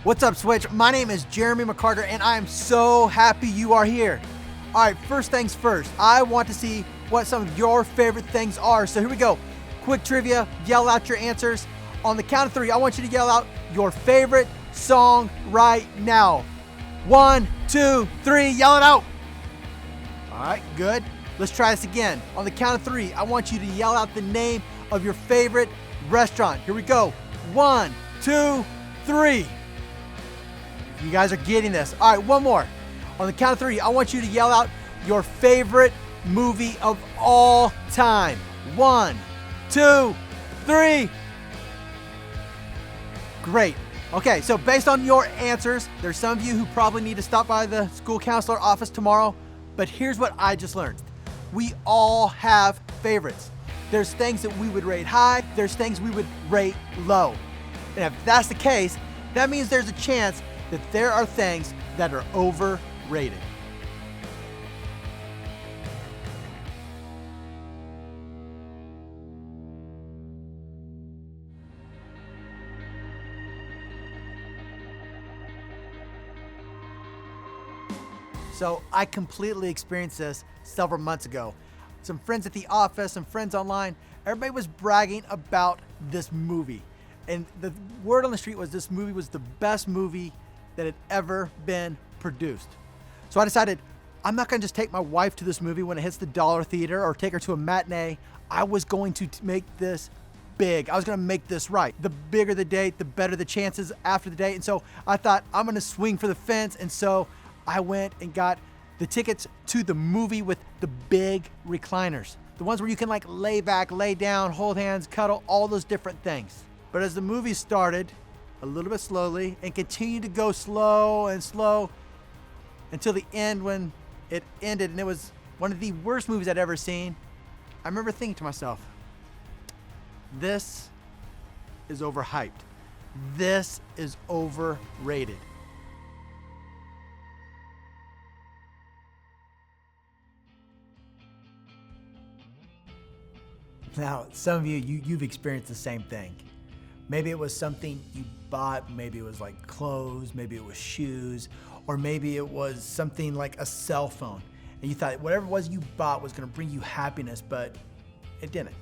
What's up, Switch? My name is Jeremy McCarter, and I'm so happy you are here. All right, first things first, I want to see what some of your favorite things are. So here we go. Quick trivia, yell out your answers. On the count of three, I want you to yell out your favorite song right now. 1, 2, 3, yell it out. All right, good. Let's try this again. On the count of three, I want you to yell out the name of your favorite restaurant. Here we go. 1, 2, 3. You guys are getting this. All right, one more. On the count of three, I want you to yell out your favorite movie of all time. 1, 2, 3. Great. Okay, so based on your answers, there's some of you who probably need to stop by the school counselor office tomorrow, but here's what I just learned. We all have favorites. There's things that we would rate high, there's things we would rate low. And if that's the case, that means there's a chance that there are things that are overrated. So I completely experienced this several months ago. Some friends at the office, some friends online, everybody was bragging about this movie. And the word on the street was this movie was the best movie that had ever been produced. So I decided I'm not gonna just take my wife to this movie when it hits the dollar theater or take her to a matinee. I was going to make this big. I was gonna make this right. The bigger the date, the better the chances after the date. And so I thought I'm gonna swing for the fence. And so I went and got the tickets to the movie with the big recliners. The ones where you can like lay back, lay down, hold hands, cuddle, all those different things. But as the movie started, a little bit slowly, and continued to go slow and slow until the end when it ended, and it was one of the worst movies I'd ever seen. I remember thinking to myself, this is overhyped. This is overrated. Now, some of you've experienced the same thing. Maybe it was something you bought, maybe it was like clothes, maybe it was shoes, or maybe it was something like a cell phone. And you thought whatever it was you bought was gonna bring you happiness, but it didn't.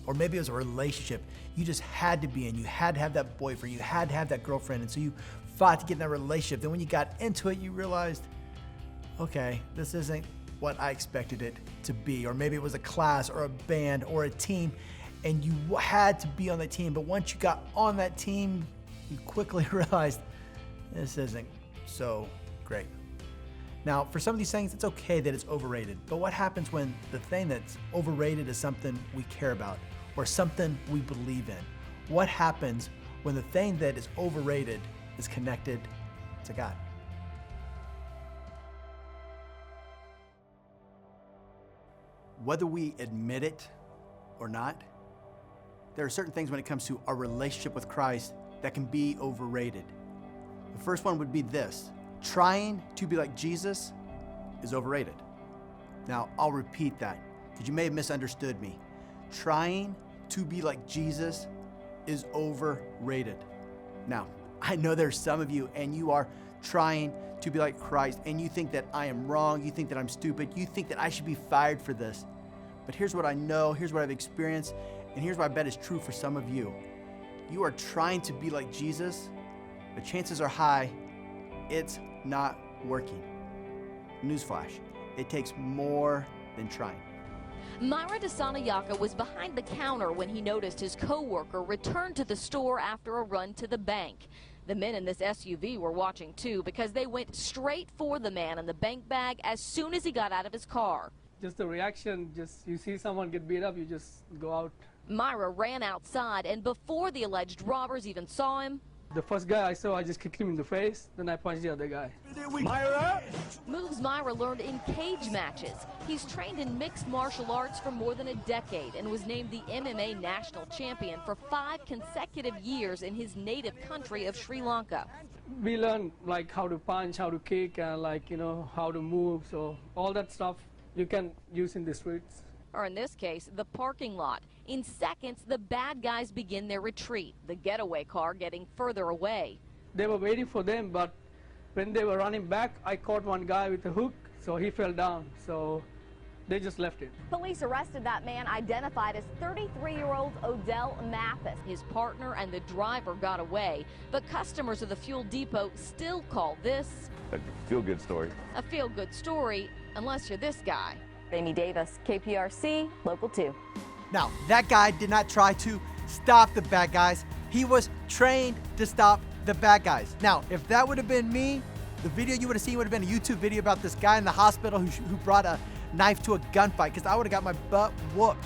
Or maybe it was a relationship you just had to be in. You had to have that boyfriend, you had to have that girlfriend, and so you fought to get in that relationship. Then when you got into it, you realized, okay, this isn't what I expected it to be. Or maybe it was a class or a band or a team, and you had to be on that team, but once you got on that team, you quickly realized this isn't so great. Now, for some of these things, it's okay that it's overrated, but what happens when the thing that's overrated is something we care about or something we believe in? What happens when the thing that is overrated is connected to God? Whether we admit it or not, there are certain things when it comes to our relationship with Christ that can be overrated. The first one would be this: trying to be like Jesus is overrated. Now, I'll repeat that because you may have misunderstood me. Trying to be like Jesus is overrated. Now, I know there's some of you and you are trying to be like Christ and you think that I am wrong, you think that I'm stupid, you think that I should be fired for this. But here's what I know, here's what I've experienced, and here's what I bet is true for some of you. You are trying to be like Jesus, but chances are high it's not working. Newsflash, it takes more than trying. Myra DeSanayaka was behind the counter when he noticed his co-worker returned to the store after a run to the bank. The men in this SUV were watching too because they went straight for the man in the bank bag as soon as he got out of his car. Just the reaction, just you see someone get beat up, you just go out. Myra ran outside, and before the alleged robbers even saw him, The first guy I saw, I just kicked him in the face, then I punched the other guy. Myra! moves Myra learned in cage matches. He's trained in mixed martial arts for more than a decade and was named the MMA national champion for 5 consecutive years in his native country of Sri Lanka. We learn like how to punch, how to kick, and how to move. So all that stuff you can use in the streets. Or in this case, the parking lot. In seconds, the bad guys begin their retreat, the getaway car getting further away. they were waiting for them, but when they were running back, I caught one guy with a hook, so he fell down. So they just left it. Police arrested that man identified as 33-year-old Odell Mathis. His partner and the driver got away, but customers of the fuel depot still call this a feel-good story. A feel-good story, unless you're this guy. Amy Davis, KPRC, Local 2. Now, that guy did not try to stop the bad guys. He was trained to stop the bad guys. Now, if that would have been me, the video you would have seen would have been a YouTube video about this guy in the hospital who brought a knife to a gunfight, because I would have got my butt whooped.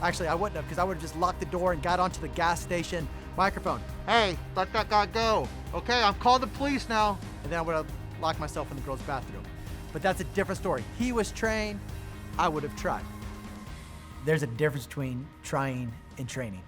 Actually, I wouldn't have, because I would have just locked the door and got onto the gas station microphone. Hey, let that guy go. Okay, I'm calling the police now. And then I would have locked myself in the girls' bathroom. But that's a different story. He was trained. I would have tried. There's a difference between trying and training.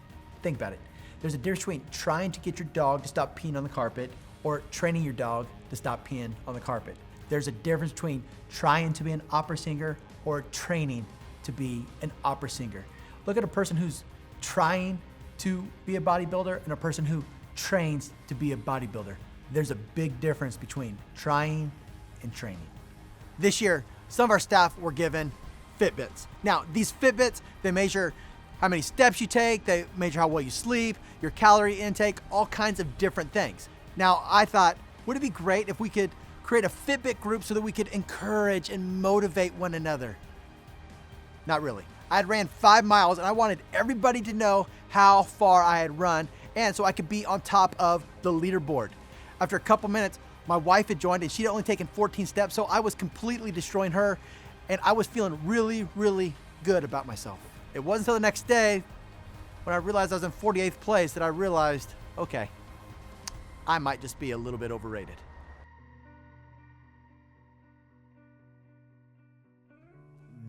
Think about it. There's a difference between trying to get your dog to stop peeing on the carpet or training your dog to stop peeing on the carpet. There's a difference between trying to be an opera singer or training to be an opera singer. Look at a person who's trying to be a bodybuilder and a person who trains to be a bodybuilder. There's a big difference between trying and training. This year, some of our staff were given Fitbits. Now, these Fitbits, they measure how many steps you take, they measure how well you sleep, your calorie intake, all kinds of different things. Now, I thought, would it be great if we could create a Fitbit group so that we could encourage and motivate one another? Not really. I had ran 5 miles and I wanted everybody to know how far I had run, and so I could be on top of the leaderboard. After a couple minutes, my wife had joined and she'd only taken 14 steps, so I was completely destroying her, and I was feeling really, really good about myself. It wasn't until the next day when I realized I was in 48th place that I realized, okay, I might just be a little bit overrated.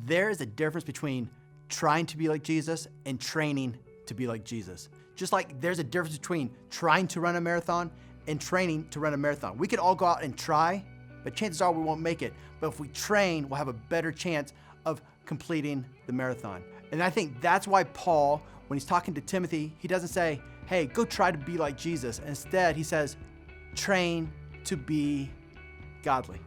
There is a difference between trying to be like Jesus and training to be like Jesus. Just like there's a difference between trying to run a marathon and training to run a marathon. We could all go out and try, but chances are we won't make it. But if we train, we'll have a better chance of completing the marathon. And I think that's why Paul, when he's talking to Timothy, he doesn't say, hey, go try to be like Jesus. Instead, he says, train to be godly.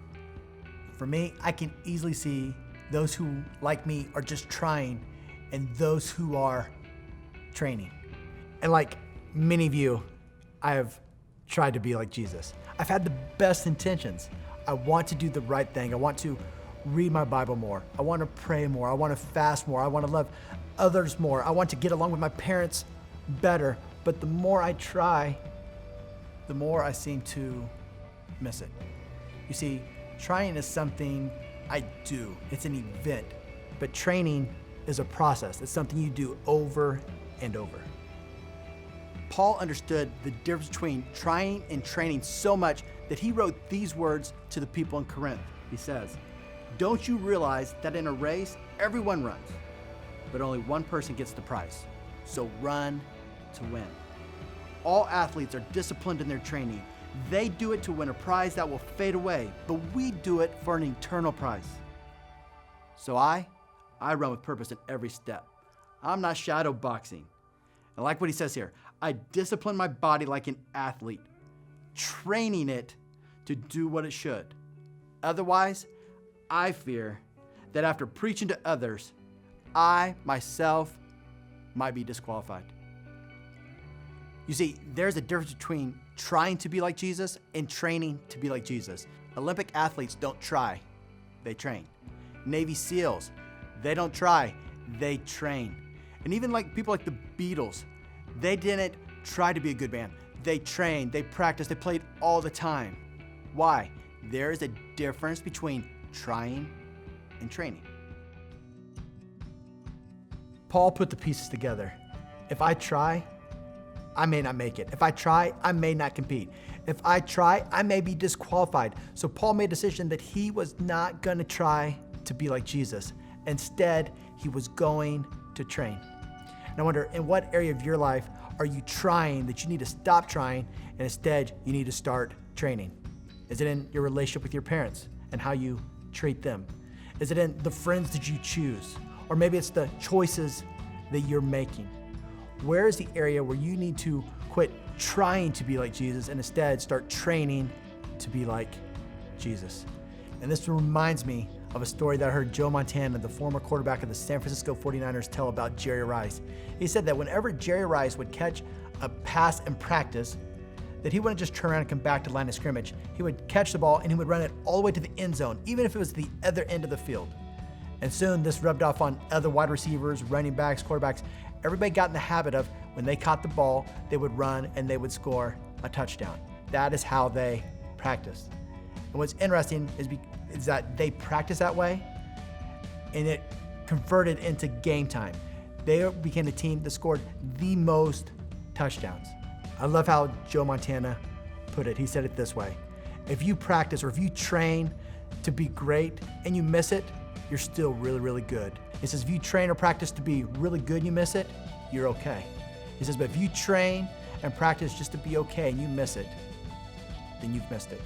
For me, I can easily see those who, like me, are just trying and those who are training. And like many of you, I have tried to be like Jesus. I've had the best intentions. I want to do the right thing. I want to read my Bible more. I want to pray more. I want to fast more. I want to love others more. I want to get along with my parents better. But the more I try, the more I seem to miss it. You see, trying is something I do. It's an event. But training is a process. It's something you do over and over. Paul understood the difference between trying and training so much that he wrote these words to the people in Corinth. He says, don't you realize that in a race, everyone runs, but only one person gets the prize? So run to win. All athletes are disciplined in their training. They do it to win a prize that will fade away, but we do it for an eternal prize. So I run with purpose in every step. I'm not shadow boxing. I like what he says here. I discipline my body like an athlete, training it to do what it should. Otherwise, I fear that after preaching to others, I myself might be disqualified. You see, there's a difference between trying to be like Jesus and training to be like Jesus. Olympic athletes don't try, they train. Navy SEALs, they don't try, they train. And even like people like the Beatles, they didn't try to be a good band. They trained, they practiced, they played all the time. Why? There is a difference between trying and training. Paul put the pieces together. If I try, I may not make it. If I try, I may not compete. If I try, I may be disqualified. So Paul made a decision that he was not going to try to be like Jesus. Instead, he was going to train. And I wonder, in what area of your life are you trying that you need to stop trying and instead you need to start training? Is it in your relationship with your parents and how you treat them? Is it in the friends that you choose? Or maybe it's the choices that you're making? Where is the area where you need to quit trying to be like Jesus and instead start training to be like Jesus? And this reminds me of a story that I heard Joe Montana, the former quarterback of the San Francisco 49ers, tell about Jerry Rice. He said that whenever Jerry Rice would catch a pass in practice, that he wouldn't just turn around and come back to the line of scrimmage. He would catch the ball and he would run it all the way to the end zone, even if it was the other end of the field. And soon this rubbed off on other wide receivers, running backs, quarterbacks. Everybody got in the habit of when they caught the ball, they would run and they would score a touchdown. That is how they practiced. And what's interesting is that they practiced that way and it converted into game time. They became the team that scored the most touchdowns. I love how Joe Montana put it. He said it this way: if you practice or if you train to be great and you miss it, you're still really, really good. He says, if you train or practice to be really good and you miss it, you're okay. He says, but if you train and practice just to be okay and you miss it, then you've missed it.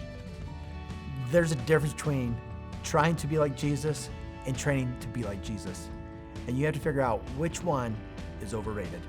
There's a difference between trying to be like Jesus and training to be like Jesus. And you have to figure out which one is overrated.